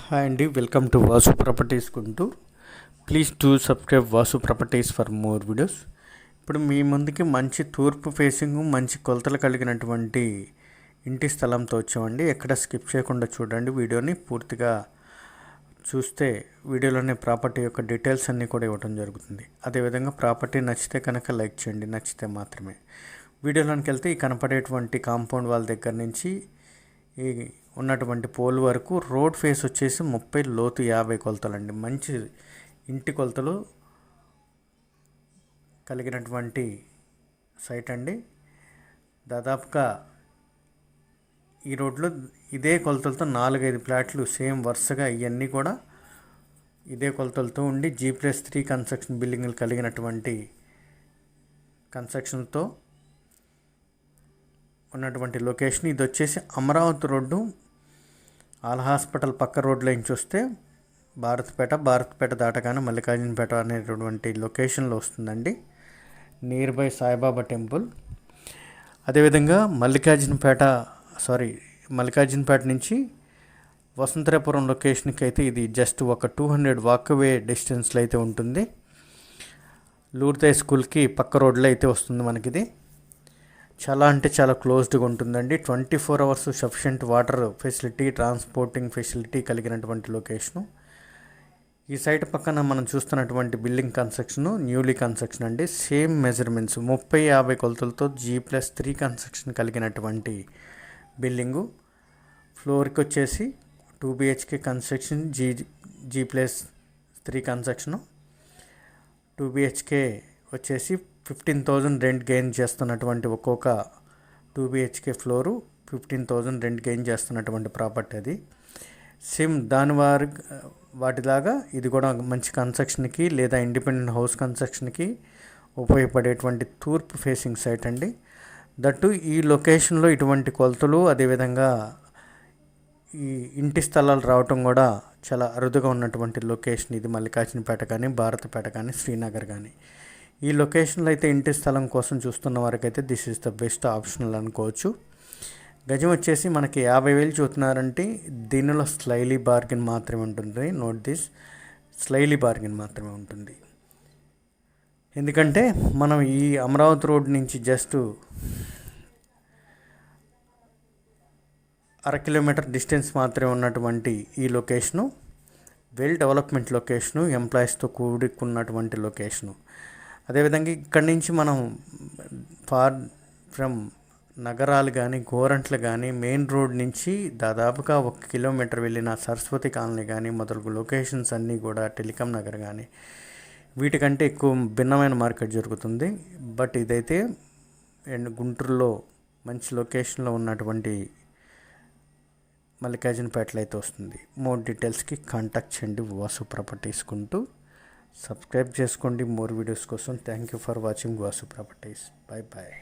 Hi అండి, welcome to Vasu properties Guntur. Please to subscribe Vasu properties for more videos. ఇప్పుడు మీ ముందుకి మంచి తూర్పు ఫేసింగ్, మంచి కొలతలు కలిగినటువంటి ఇంటి స్థలంతో వచ్చామండి. ఎక్కడ స్కిప్ చేయకుండా చూడండి వీడియోని. పూర్తిగా చూస్తే వీడియోలోనే ప్రాపర్టీ యొక్క డీటెయిల్స్ అన్నీ కూడా ఇవ్వడం జరుగుతుంది. అదేవిధంగా ప్రాపర్టీ నచ్చితే కనుక లైక్ చేయండి, నచ్చితే మాత్రమే. వీడియోలోనికి వెళ్తే ఈ కనపడేటువంటి కాంపౌండ్ వాల్ దగ్గర నుంచి ఈ ఉన్నటువంటి పోల్ వరకు రోడ్ ఫేస్ వచ్చేసి 30 లోతు 50 కొలతలండి. మంచి ఇంటి కొలతలు కలిగినటువంటి సైట్ అండి. దాదాపుగా ఈ రోడ్లో ఇదే కొలతలతో 4-5 ఫ్లాట్లు సేమ్ వరుసగా ఇవన్నీ కూడా ఇదే కొలతలతో ఉండి G+3 కన్స్ట్రక్షన్ బిల్డింగ్లు కలిగినటువంటి కన్స్ట్రక్షన్తో ఉన్నటువంటి లొకేషన్. ఇది వచ్చేసి అమరావతి రోడ్డు ఆల్ హాస్పిటల్ పక్క రోడ్లో నుంచి వస్తే భారత్పేట దాటగానే మల్లికార్జునపేట అనేటటువంటి లొకేషన్లో వస్తుందండి, నియర్ బై సాయిబాబా టెంపుల్. అదేవిధంగా మల్లికార్జునపేట నుంచి వసంతరాపురం లొకేషన్కి అయితే ఇది జస్ట్ ఒక 200 వాక్వే డిస్టెన్స్లో అయితే ఉంటుంది. లూర్దే స్కూల్కి పక్క రోడ్లో అయితే వస్తుంది మనకి. ఇది చాలా అంటే చాలా క్లోజ్డ్గా ఉంటుందండి. 24 hours sufficient water facility, transporting facility కలిగినటువంటి లొకేషను. ఈ సైట్ పక్కన మనం చూస్తున్నటువంటి బిల్డింగ్ కన్స్ట్రక్షన్ న్యూలీ కన్స్ట్రక్షన్ అండి. సేమ్ మెజర్మెంట్స్ 30-50 కొలతలతో G+3 కన్స్ట్రక్షన్ కలిగినటువంటి బిల్డింగు. ఫ్లోర్కి వచ్చేసి 2 BHK construction, G+3 construction. 2 BHK వచ్చేసి 15,000 రెంట్ గెయిన్ చేస్తున్నటువంటి ఒక్కొక్క 2 BHK ఫ్లోరు 15,000 రెంట్ గెయిన్ చేస్తున్నటువంటి ప్రాపర్టీ అది. సేమ్ వాటిలాగా ఇది కూడా మంచి కన్స్ట్రక్షన్కి లేదా ఇండిపెండెంట్ హౌస్ కన్స్ట్రక్షన్కి ఉపయోగపడేటువంటి తూర్పు ఫేసింగ్ సైట్ అండి. దట్టు ఈ లొకేషన్లో ఇటువంటి కొలతలు, అదేవిధంగా ఈ ఇంటి స్థలాలు రావటం కూడా చాలా అరుదుగా ఉన్నటువంటి లొకేషన్ ఇది. మల్లికార్జునపేట కానీ, భారతపేట కానీ, శ్రీనగర్ కానీ ఈ లొకేషన్లో అయితే ఇంటి స్థలం కోసం చూస్తున్న వారికైతే this is the best optional అనుకోవచ్చు. గజం వచ్చేసి మనకి 50,000 చూస్తున్నారంటే దీనిలో స్లైలీ బార్గెన్ మాత్రమే ఉంటుంది. నోట్ దిస్, స్లైలీ బార్గెన్ మాత్రమే ఉంటుంది. ఎందుకంటే మనం ఈ అమరావతి రోడ్ నుంచి జస్ట్ 1/2 కిలోమీటర్ డిస్టెన్స్ మాత్రమే ఉన్నటువంటి ఈ లొకేషను వెల్ డెవలప్మెంట్ లొకేషను, ఎంప్లాయీస్తో కూడుకున్నటువంటి లొకేషను. అదేవిధంగా ఇక్కడి నుంచి మనం ఫ్రమ్ నగరాలు కానీ, గోరంట్లు కానీ, మెయిన్ రోడ్ నుంచి దాదాపుగా 1 కిలోమీటర్ వెళ్ళిన సరస్వతి కాలనీ కానీ మొదలగు లొకేషన్స్ అన్నీ కూడా, టెలికాం నగర్ కానీ వీటికంటే ఎక్కువ భిన్నమైన మార్కెట్ జరుగుతుంది. బట్ ఇదైతే గుంటూరులో మంచి లొకేషన్లో ఉన్నటువంటి మల్లికార్జునపేటలో అయితే వస్తుంది. మోర్ డీటెయిల్స్కి కాంటాక్ట్ చేయండి వాసు ప్రాపర్టీస్ గుంటూరు. సబ్స్క్రైబ్ చేసుకోండి మోర్ వీడియోస్ కోసం. Thank you for watching Vasu properties. Bye bye.